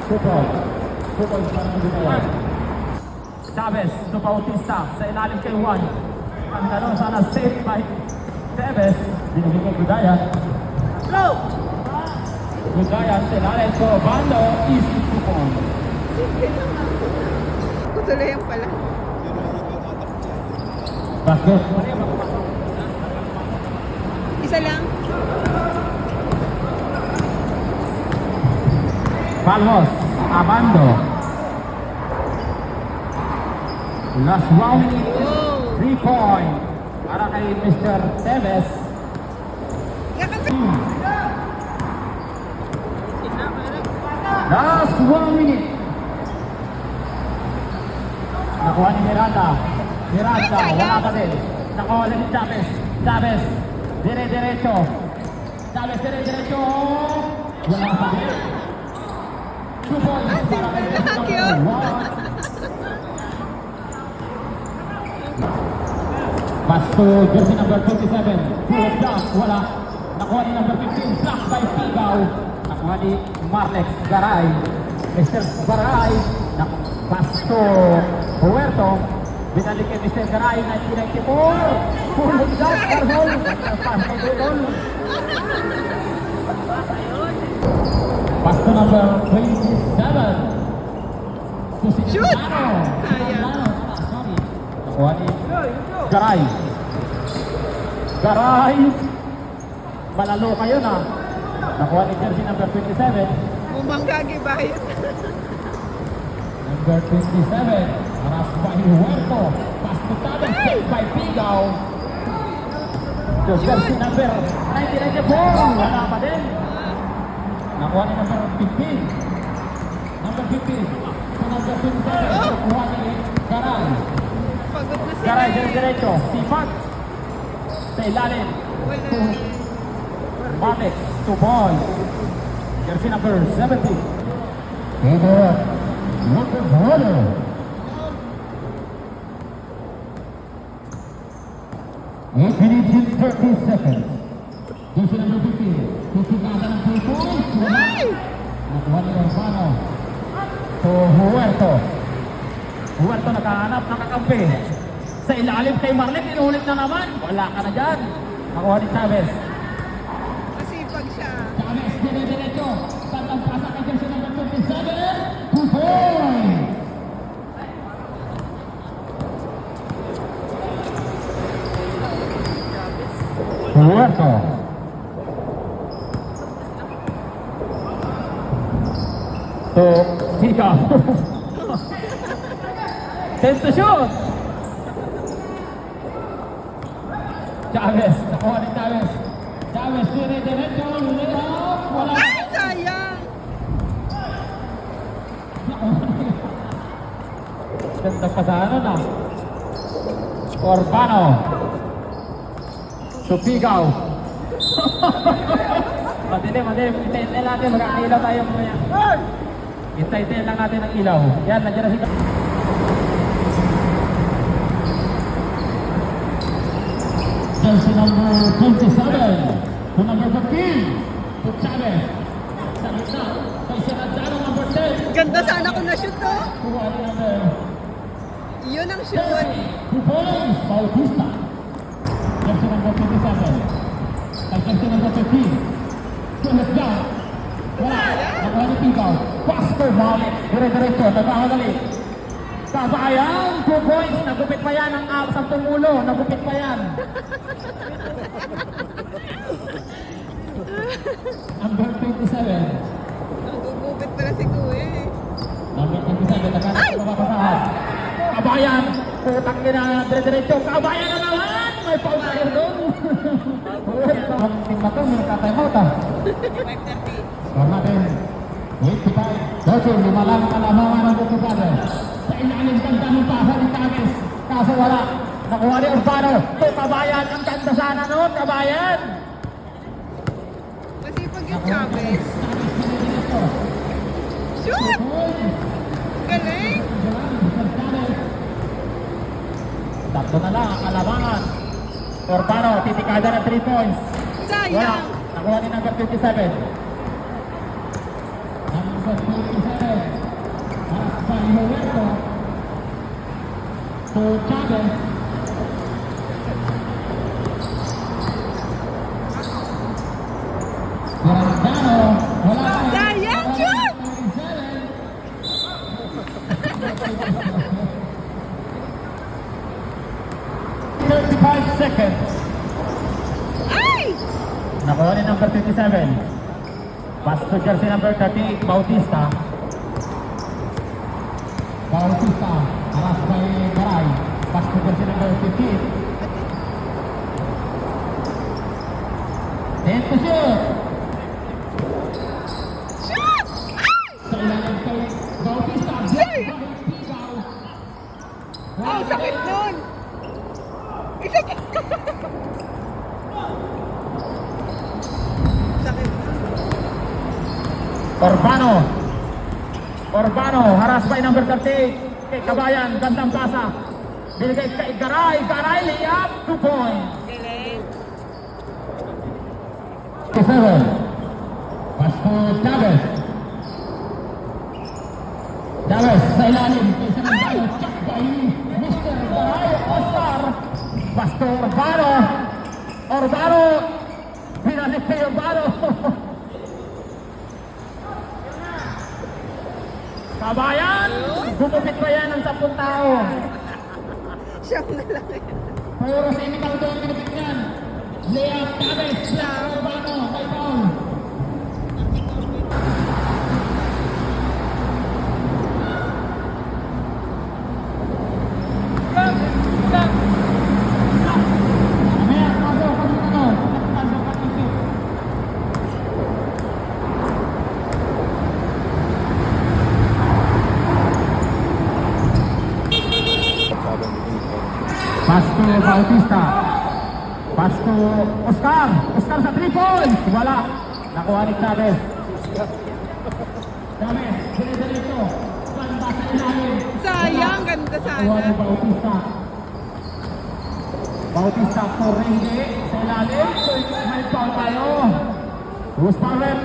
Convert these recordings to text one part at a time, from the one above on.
Football. Football sa mga Chavez to Bautista sa ilalim kay Juan. Ang tanong sana saved by Chavez. Dinigil kay Gudaya. Hello! Gudaya sa ilalim ko. Bando, easy football. Kutuloy yan pala. Basket. Isa lang. Palmos, Abando. Last round, 3 point. Para kay Mr. Teves. Last 1 minute. Nakuha ni Miranda. Miranda, wala pa din. Nakuha ni Chavez. Chavez, dire-diretso. Chavez, dire-diretso. Wala pa din. 2 points para kay Mr. Pass to jersey number 27. Pull up down. Wala. Nakuha ni number 15. Block by Figaw. Nakuha ni Marlex Garay. Mr. Garay. Pass to Huerto. Binalik kay Mr. Garay. 1994. Pull up down. Carhol. Pass to Budol. Pass to number 27. Shoot! Sorry. Nakuha ni Garay. Garay. Malalo kayo na. Nakuha ni jersey number 27. Umanggagi bayot. Number 27. Aras by Huerto. Pass to Tabel. Check by Pigaw. To jersey number 1994. Wala pa din. Nakuha ni number 15. Number 15. To number 27. Nakuha ni Garay. Pagod na sila. Garay, diretso. Sipag. Sa ilalim. Wala. Marlex to ball. Jersey number 70. Peter. Lucas Roder. Eight minutes and 30 seconds. Jersey number 15. Tutugasan ng 2 points. Ay! Nakuha ni Urbano. To Huerto. Huerto nakahanap ng kakampi. Sa ilalim kay Marlex, inulit na naman. Wala ka na dyan. Nakuha ni Chavez. Masipag siya. Chavez, dire-diretso. Tandang pasa kay jersey number 27. 2 points. Huerto. To Chica. 10 to shoot. Chavez, nakuha ni Chavez. Chavez, dire-diretso. Wala. Ay, sayang! Ganda pa sa ano na. Urbano. Supigaw. Madilim. Hintayin natin. Magkakailaw tayo mamaya. Hintayin lang natin ang ilaw. Yan, nandiyan na si jersey number 27 to number 15 to Chavez. Sa gitna. Kay Serrano number 10. Ganda sana kung na-shoot to. Kuha ni number Yun ang shoot. 2 points, Bautista. Jersey number 27. Kay jersey number 15. Tulad down. Wala. Nakuha ni Pigaw. Faster ball. Dire-diretso. Nagkakalali. Kabayan. 2 points. Nagupit pa yan ang 10 ulo. Nagupit pa yan. Number 27. Nagugupit pala si Kuya eh. Number 27. Nagkakalali. Mapapasahan. Kabayan. Putang ina. Dire-diretso. Kabayan na naman. May foul tayo doon. Ang team na to, may ka-timeout ah. 5:30. Score natin. 85. Dojo, lumalang kalamangan ng Bukubade. Sa ilalim ganda ng pasa ni Chavez. Kaso wala. Nakuha ni Urbano. Ito, Kabayan. Ang ganda sana noon, Kabayan. Masipag yung Chavez. Shoot! Galing! Tatlo na lang ang kalamangan. Urbano, titikada ng 3 points. Wala. Sayang! Nakuha ni number 57. Number Number 27. Harap by Roberto. To Chavez. Mirandano. Wala pa. Sayang, shoot! 35 seconds. Ay! Nakuha ni number 57. Pass to jersey number 38, Bautista. Bautista, aras by Garay. Pass to jersey number 15. And to shoot. Shoot! Ay! Sa ilalim kay Bautista. Say! Sigaw. Ang sakit nun! Isa pa! Sakit nun. Orbano. Orbano, haras by number 38. Kay Kabayan, gandang pasa. Binigay kay Garay. Garay, layup, 2 points. Galing. 7. Pass to Chavez. Chavez sa ilalim. Ay! Check by Mr. Garay Oscar. Pass to Urbano. Urbano. Pinalik kay Urbano. Kabayan. Gumupit pa yan ng 10 tao. Siyam na lang yan. Pero sa imital doon kinupit yan. Layup Chavez. Urbano. May foul. Mamaya, pasok, pasok ano. Pasok, pasok. Pass to Bautista. Pass to Oscar. Oscar sa 3 points. Wala. Nakuha ni Chavez. Chavez, dire-diretso. Ganda sa ilalim. Sayang, ganda Nakuha ni sana. Bautista. Bautista for hindi sa ilalim. So, may foul tayo. Who's power?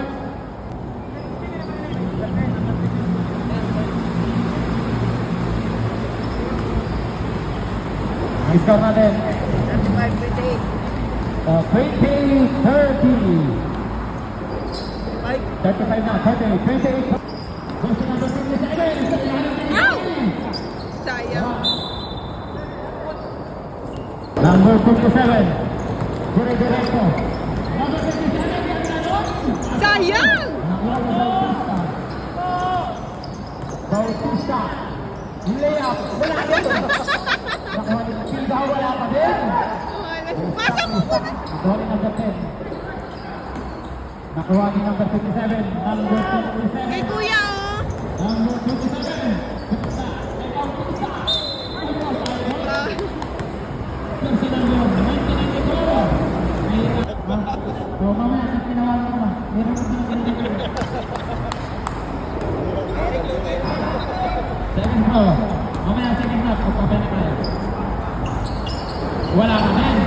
May score natin. 20-30. 35 na, 30, 28. Question number 57. Sa ilalim ng Ow! ilalim. Sayang. Number 57. Dire-diretso. Number 57. Yan na nun. Sayang! Nakuha ni Bautista. Bautista. Layup. Wala din. Nakuha ni Silva. Wala pa din. Pasok mo po na. Nakuha ni number 10. Nakuha ni number 57. Number Kay 27. kuya, oh. Number 27. Bautista. Kay Bautista. Ay, foul tayo. Ah, Jersey number 1994. Oh, mamaya sa tinawagan ko na. Meron ko sinagandang. Second floor. Mamaya second half. Pagpapay na tayo. Wala na din.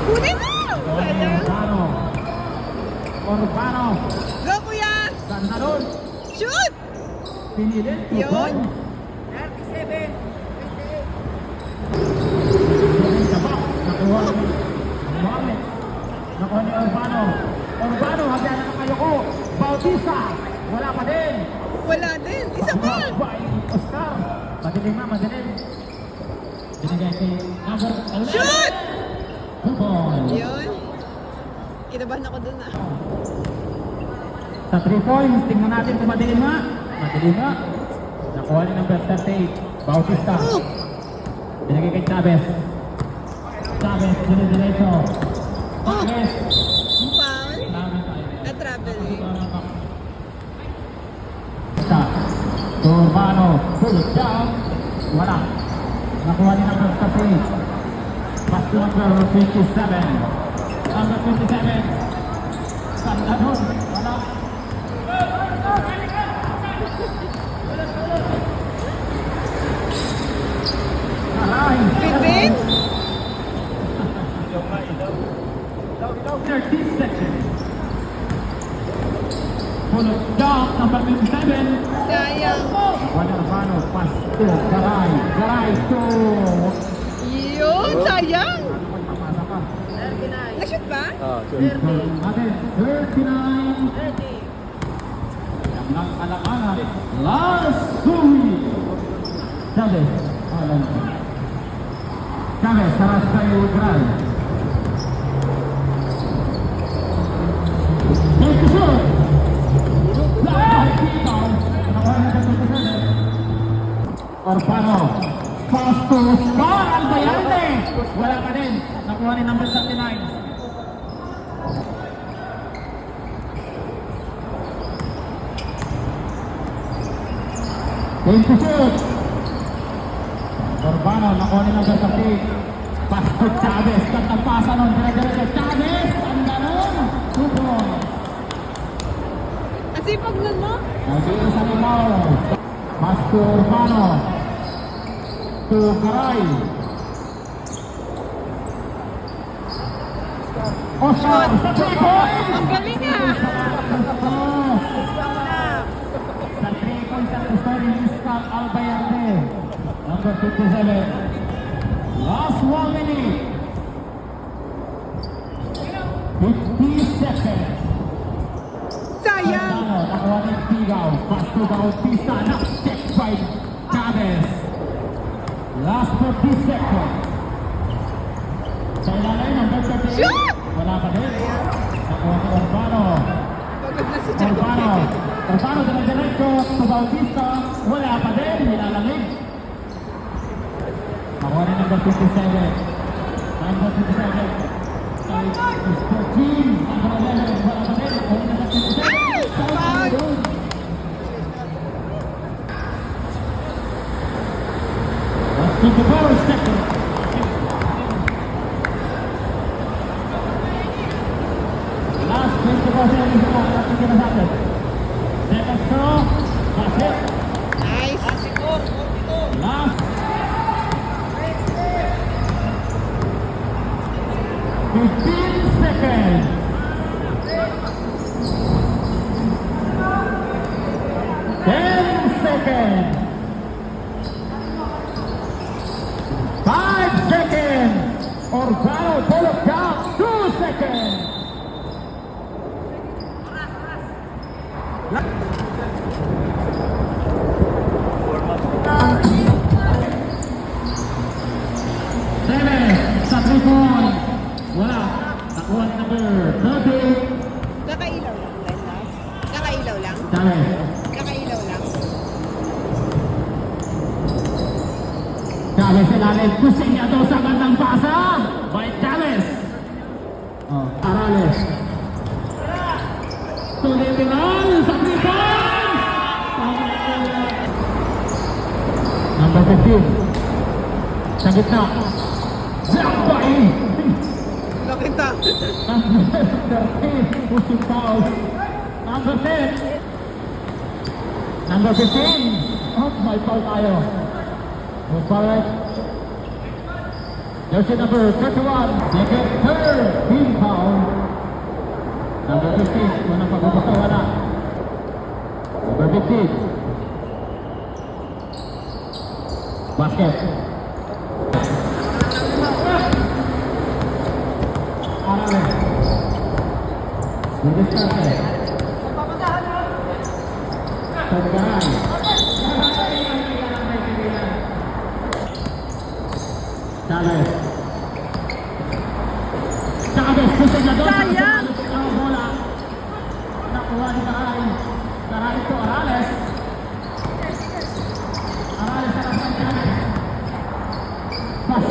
kunin mo! Sayang. Urbano. Urbano. Go, kuya! Ganda nun. Shoot! Pinilin. Yun. 37. Sa box. Nakuha ni Mohamed. Nakuha ni Urbano. Urbano. Hagyan na kayo ko. Bautista. Wala pa din. Wala din. Isa pa! By Oscar. Madilim na, madilim. Binigay kay number 11. Shoot! 2 points. Yun. Kinabahan ako dun, ah. Sa 3 points, tingnan natin kung madilim nga. Madilim nga. Nakuha ni number 38. Bautista. Oh! Binigay kay Chavez. Chavez, dire-diretso. Oh! Chavez. Foul? Dami tayo. Na traveling. Sa Urbano. Pull down. Wala. Nakuha ni number 38. Pass to number 27. Number 27. Ganda nun. Wala. Aray. Pitin? 30 seconds. Pull down number Pass to Garay. Garay to... Yun, sayang. Pagpapasa pa. Nag-shoot ba? Natin, 39. Yang ng alanganan. Last Sui. Chavez. Chavez, sarap kayo Garay. Take the shot. Orfano. Pass to Scar Albayalde. Wala pa din. Nakuha ni number 39. Take the shot. Orfano. Nakuha ni number 30. Pass to Chavez. Katapasa nun. Dire-diretso. Chavez. Ang ganon. 2 points. Ang sipag nun mo? Nag-iisa ni Mauro. Pass to Urbano. To Garay. Oscar sa 3 points! Ang galing ah! Sa 3 points ang gusto ni Oscar Albayalde. Number 57. Last 1 minute. 50 seconds. Sayang! Nakuha ni Tigaw. Pass to Bautista. Knock-check by Chavez. Last 40 seconds. Sa ilalim ng 38. Shoot! Wala pa din. Nakuha ni Urbano. Pagod na si Urbano. Jacob. Urbano diretso to Bautista. Wala pa din. Nilalamig. Nakuha ni number 57. Number 57. Is 14. Number 11. Wala pa din. Nakuha ni number 57. Ay! Foul! Let's keep the ball second. Last 24 seconds na natin kinasapit. Second throw. That's it. Nice! Last 15 seconds. 10 seconds. 5 seconds. Urbano pull it down. 2 seconds. Seven sa 3 points. Wala. Nakuha ni number 30. Nakailaw lang, Brenda. Nakailaw lang? Chavez. Nakailaw lang? Chavez ilalim. Kusinya daw sa gandang pasa. By Chavez. Arales. Tuloy-tuloy sa 3 points. Number 15. Sa gitna. Zakbay. Nakita. Number 13. Pushing foul. Number 10. Number 15. Oh, may foul tayo. May foul. Jersey number 31. Second, third. Team foul. Number 15. Unang pagbubuto, wala. Number 15. Basket. Arales. Didiskarte. Pagkaran. Chavez. Chavez, pusin na doon. Sayang! Ang bola. Nakuha ni Garay. Garay to Arales. Arales sa kasan Chavez.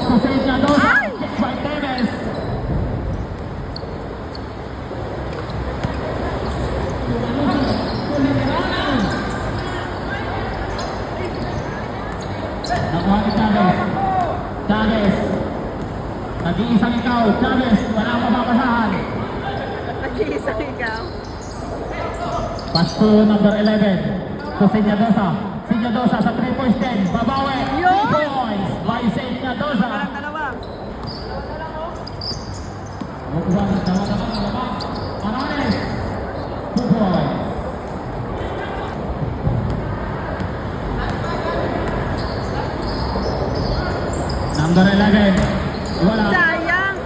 Pusin na doon. Ay! Kick by Tevez. Nakuha ni Chavez. Chavez. Nag-iisang ikaw. Chavez. Wala ang mapapasahan. Nag-iisang ikaw. Pass to number 11. To Sinyadosa. Sinyadosa sa 3 points 10. Babawi. Yun! 3 points. By Sinyadosa. Uwasan. Dalawa. Arales. 2 points. Number 11. Wala. Sayang.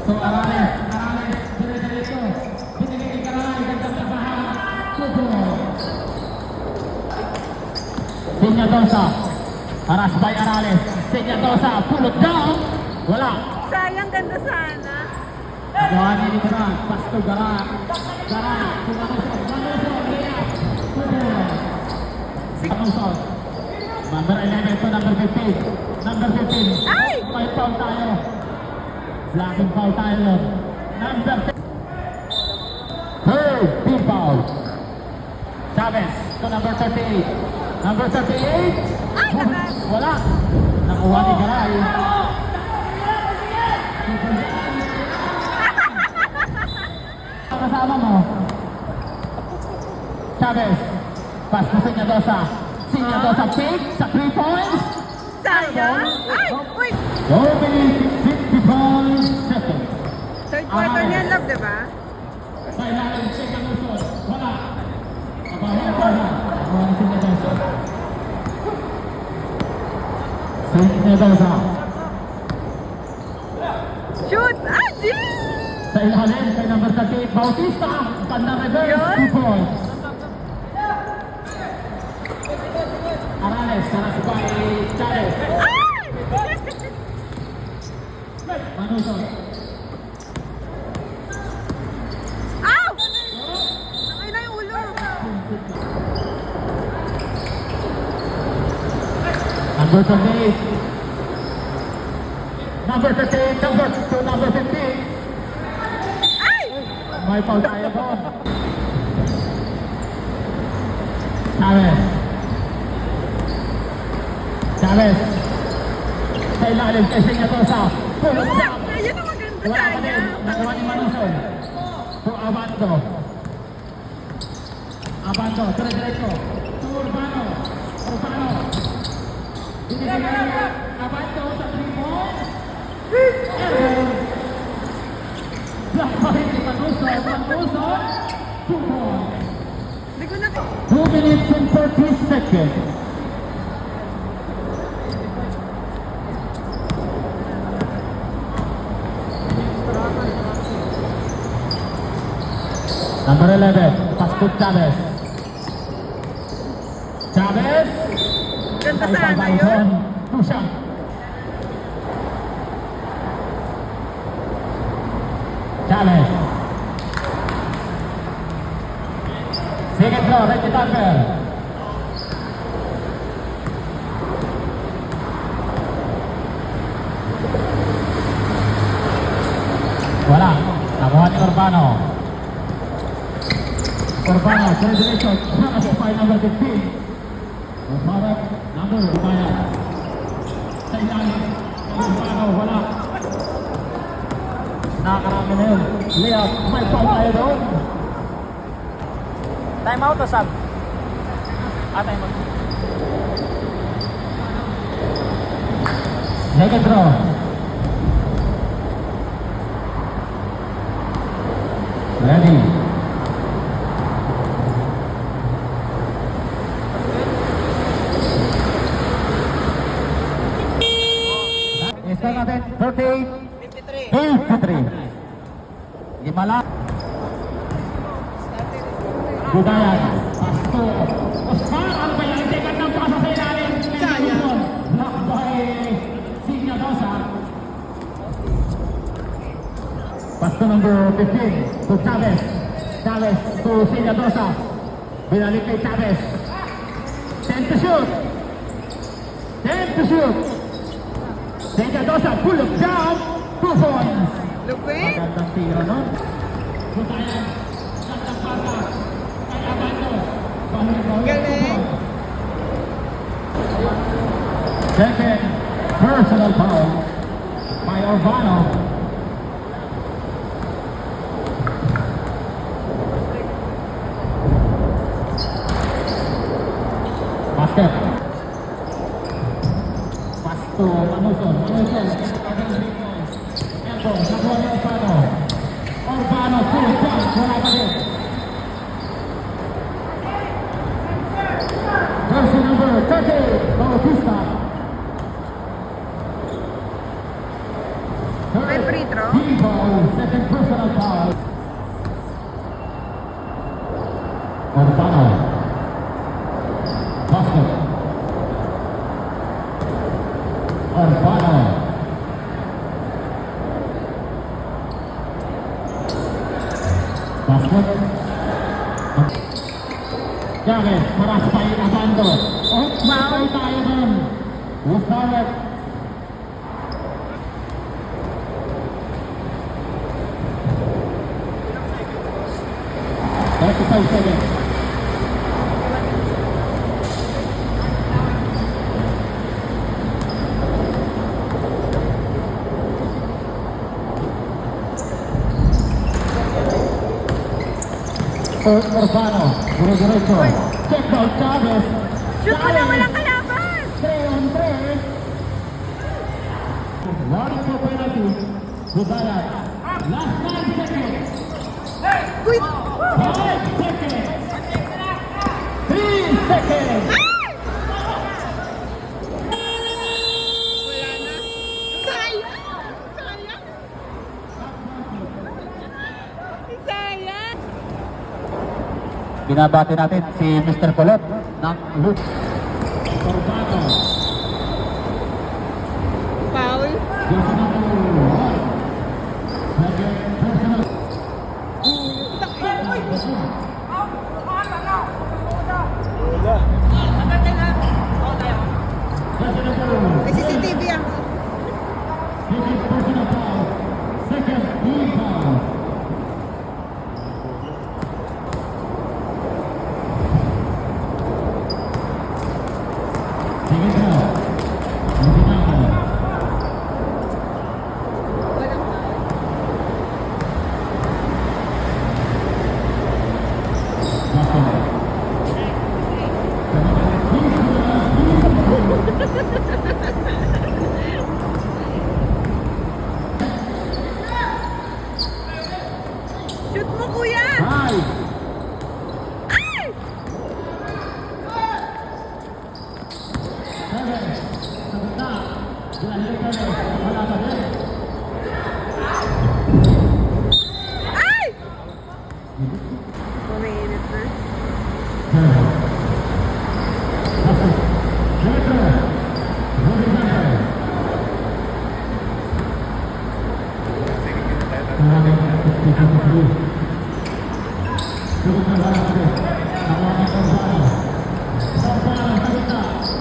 So, Arales, dire-diretso. Binigay kay Karay, gandang tabahan. Tubo. Sinyadosa. Haras by Arales. Sinyadosa, pulot down. Wala. Sayang, ganda sana. Gawa ni Garay, Pasto Garay. Garay, Manusod, Lea. Tubo. Manusod. Number 11 to number 15. Number 15. Ay! May foul tayo. Laking foul tayo. Number 10. Third team foul. Chavez to number 38. Number 38. Ay, nakas. Wala. Nakuha ni Garay. Kasama mo. Chavez. Pass to Sinyadosa. Sinyadosa pick sa 3 points. Sayang. Ay, wait. 4 minutes, 55 seconds. Third quarter niyan, love, diba? Sa ilalim, second usod. Wala. Kabahan pa na. Kabahan Sinyadosa. Sinyadosa. Shoot! Ah, jeez! Sa ilalim, kay number 38, Bautista. Banda reverse, Yun. 2 points. Arales, Saras by Chavez. Ay! Manusod. Ow! Nakay na yung ulo. Number 28. Number 38, number to number 15. Ay! May foul tayo doon. Chavez. Chavez. Sa ilalim kay Sinyadosa. Pulot Wala! down. Ayun ang maganda Wala pa din. sayang. Nagawa ni Manusod. To Abando. Abando, dire-diretso. To Urbano. Urbano. Binigay na Abando sa 3 points. Block pa rin ni Manusod. Manusod. 2 points. Hindi ko na... 2 minutes and 30 seconds. Number 11, Pastor Chavez. Chavez. Ganda sana yun. Pusha. Chavez. Second throw, right to Tucker. Wala. Nakuha ni Urbano. Urbano, dire-diretso. Haras by number 15. Urbano, number Urbano. Sa ilalim. Urbano, wala. Nakakarami na yun. Lea, may foul tayo doon. Time out o sub? Time out. Second throw. Ready. Isa natin, 38. 53. Gimala. Budayan. Pasto. Oscar, ang bayalikan ng pasa sa ilalim. Sayang. Block by Sinyadosa. Pasto number 15 to Chavez. Chavez to Sinyadosa. Binalik kay Chavez. 10 to shoot. 10 to shoot. Sinyadosa, pull up down. 2 points. Lupit? Magandang tiro, no? Budayan. Gandang pasa. Kay Abando. Galing. Second personal foul by Urbano. Basket. Pasto, Manusod. Manusod. Elbow, nakuha ni Urbano. Urbano, full point. Wala pa din. Jersey number 30, Bautista. second personal foul. Urbano. Basket. Urbano. Basket. Gavin, maraspay Abando. Oh, foul tayo dun. Usawet. 35 seconds. Urbano, diretso. Check out Chavez. Shoot mo na walang kalaban! 3 on 3. Warning for penalty. Budaya. Last 9 seconds. Uy! 5 seconds. 3 seconds. Wala na. Sayang! Sayang! Sayang! Binabati natin si Mr. Colot ng Lutz. Urbano. Foul. May CCTV ako. Walang foul. Shoot mo, kuya! Ay! Ay! Umiinit na.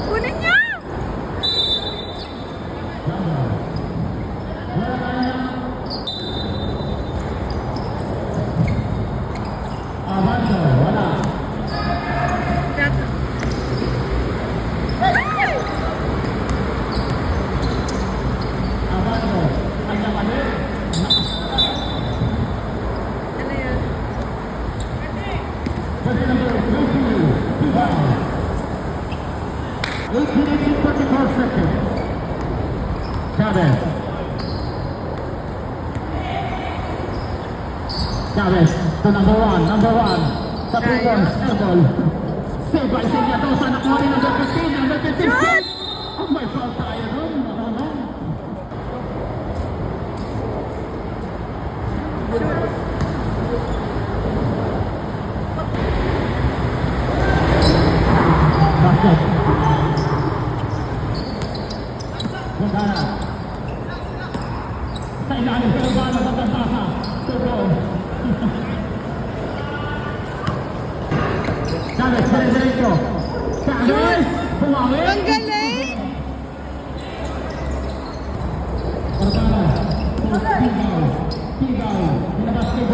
Kunin niyo! Ay! Ano yan? Chavez. Chavez to number one. Sa 2 points, airball. Save by Senyadosa, nakuha rin number 15, number 15. Shot! Oh, may foul tayo dun. Ano? Basket. Gundana. Sa ilalim sa Gundana, pagkantasa. Tugo. Chavez, diretso. Chavez! Bumawi! Ang galing! Urbano. Tigaw. Nilabas kay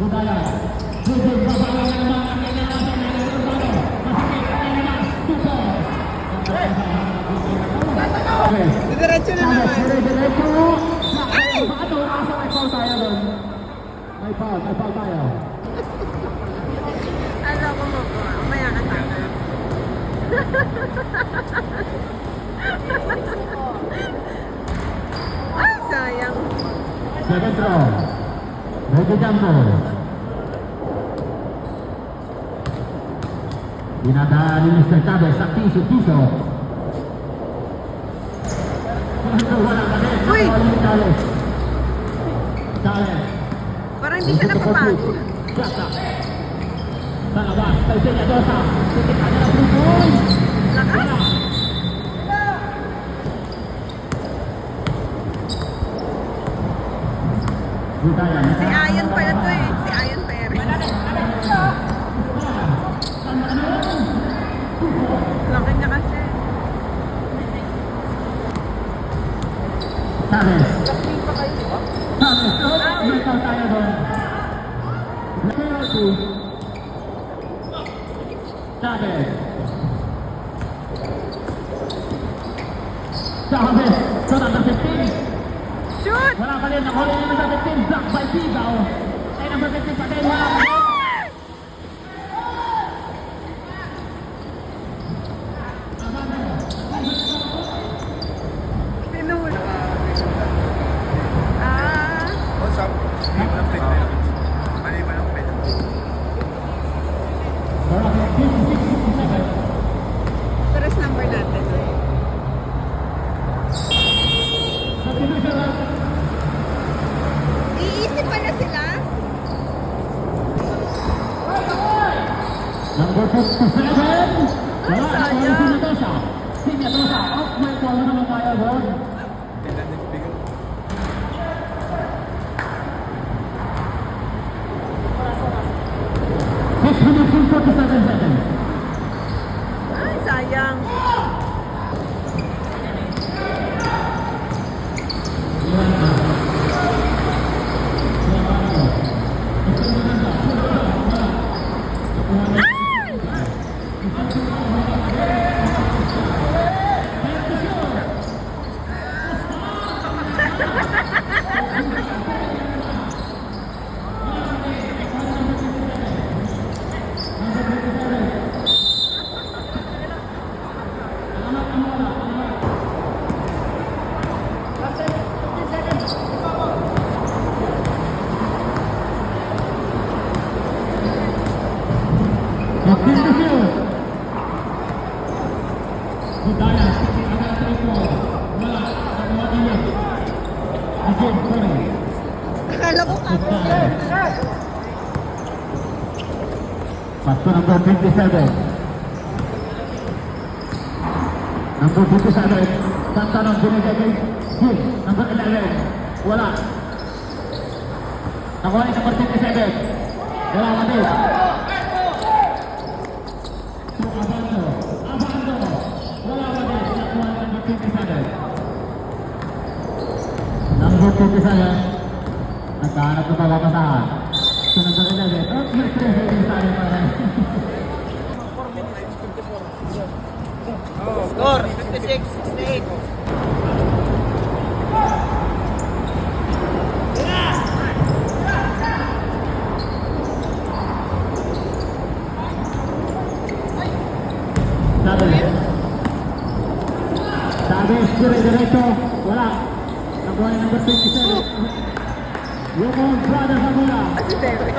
Budaya. Jujur babala na naman ang kanyang Urbano. Masakit ang naman. Tugo. Diretso na naman. Diretso. Ay! Paano? Asa may foul tayo doon? May foul tayo. Ano ko mo po? Maya ka sa akin. Ay, sayang. Second throw. Ready jumbo. Dinadaan ni Mr. Chavez sa piso. Wala ka din. Uy! Chavez. Chavez. Parang hindi siya napapagod. Plata. Sa labas, kay Senyadosa. Titipan niya ng pupul. Lakas. Budayan. Si Ayan pala to eh. Si Ayan Perez. Laki niya kasi. Chavez. Kapling pa kayo, di ba? Chavez. May foul tayo doon. Penalty. Chavez. Chavez. So, number 15. Shoot! Wala pa rin. Nakuli yung number 15. Block by Sigaw. Ay, number 15 pa din. Wala pa rin. Pinulo. Ah. What's up? Hindi mo ng penalty. Mali ba ng penalty? Wala pa rin. 56-57. Stress number natin. Substitution. Iisip pa na sila. Number 57. Wala. sayang. Senyadosa. Senyadosa. Out my foul naman tayo doon. Penalty bigyan. Six minutes and 47 seconds. Ay, sayang. Substitution. Budaya. Agak terikul. Wala. Kedua dia. Again, sorry. Akala ko Budaya. Pasto number 27. Number 27. Tantanong binigay Gil. Number 11. Wala. Nakuha ni number 27. Wala mati. Abando. Abando. Wala mati. Nakuha ni number 27. Number 27. Nagkahanap ng papapasahan. So number 11. Oh, may 3 seconds tayo para. 4 minutes, 54. Score, 56-68. Chavez. Chavez, dire-diretso. Wala. Nakuha ni number 27. Yung brother sa mula. si Derek.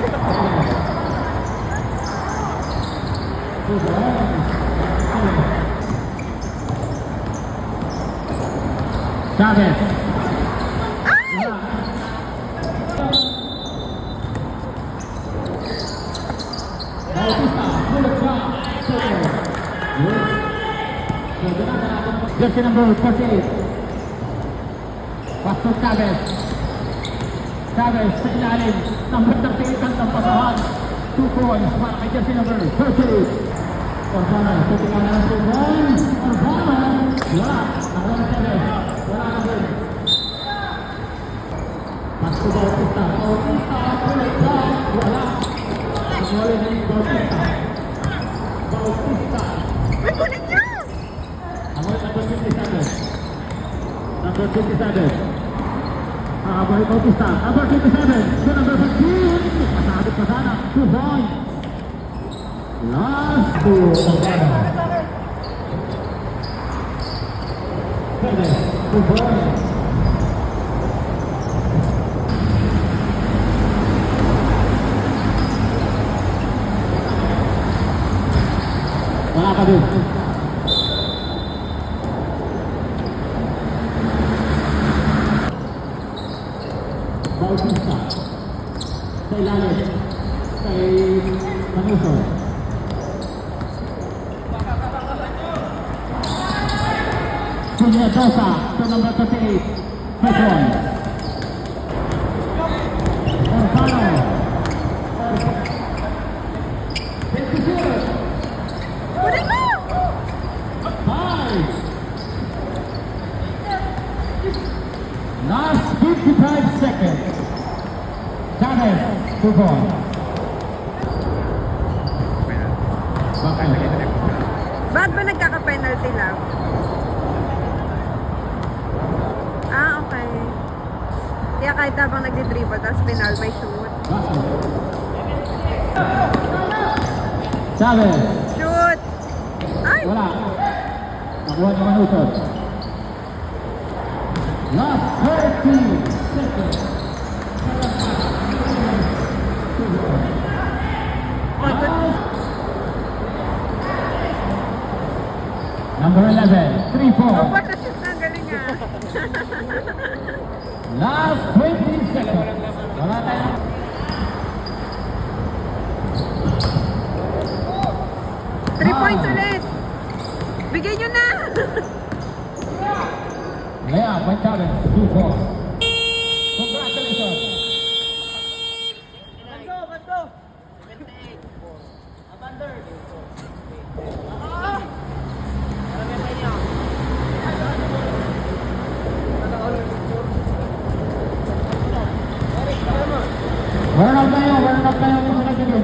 Chavez. Wala. Bautista, bullet shot. Jersey number 48. Pastor Chavez. Chavez sa ilalim. Number 38 ang tampasahan. 2 points para kay jersey number 38. Orbana, tutukan na ng 2 points. Orbana. Wala. Nakuha ni Chavez. Wala na rin. Pastor Bautista. Bautista. Bullet shot. Wala. Nakuha ni Bautista. Bautista. May kulit niya! Number 27. Number 27. Balik Bautista. Number 27. To number 15. Masabit pa sana. 2 points. Last 2. Pwede. 2 points. Wala ka din. Bautista. Mendoza to number 38. First one. Orfano. Kunin mo! Five. Last 55 seconds. Chavez, 2 points. Bakit? Ba't ba nagkaka-penalty lang? Ah, okay. Kaya kahit habang nagdi-dribble, tapos penal may shoot. Chavez, Shoot! Ay! wala. Nakuha naman usod. Last 30 seconds. Number 11, 3 Oh, points. what a shoot na galing ah. Last 20 seconds. Wala tayo. Three points ulit. Bigay nyo na. Lea, by Chavez, 2 points. Congratulations. Bando! Abander! Warm up tayo kung sila dito.